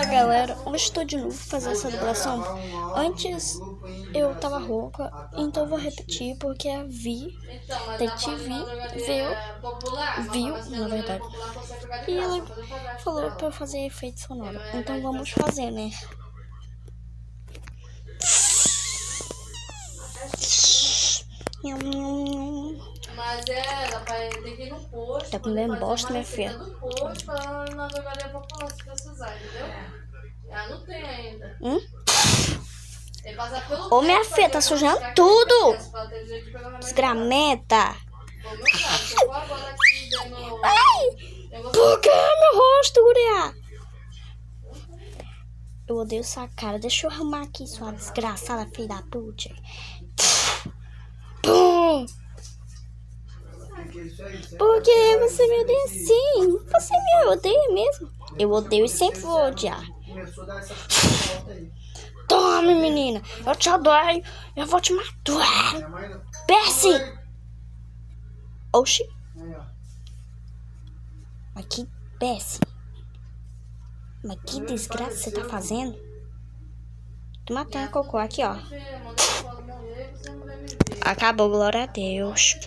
galera, hoje estou de novo fazendo essa dublação. Antes eu tava rouca, então eu vou repetir porque a detetive viu, na verdade, e ela falou pra eu fazer efeito sonoro. Então vamos fazer, né? Mas ela vai ter que ir no posto. Tá comendo bosta, minha filha? Do posto pra na drogaria popular se precisar, entendeu? Ela não tem ainda. Ô, minha filha, tá sujando tudo! Desgramenta! Ai! Por que meu rosto, guria? Eu odeio essa cara. Deixa eu arrumar aqui, sua desgraçada filha da puta. Pum! Por que você me odeia assim? Você me odeia mesmo? Eu odeio e sempre vou odiar. Tome, menina. Eu te odeio. Eu vou te matar. Percy! Oxi. Mas que Percy? Mas que desgraça você tá fazendo? Tô matando cocô aqui, ó. Acabou, glória a Deus.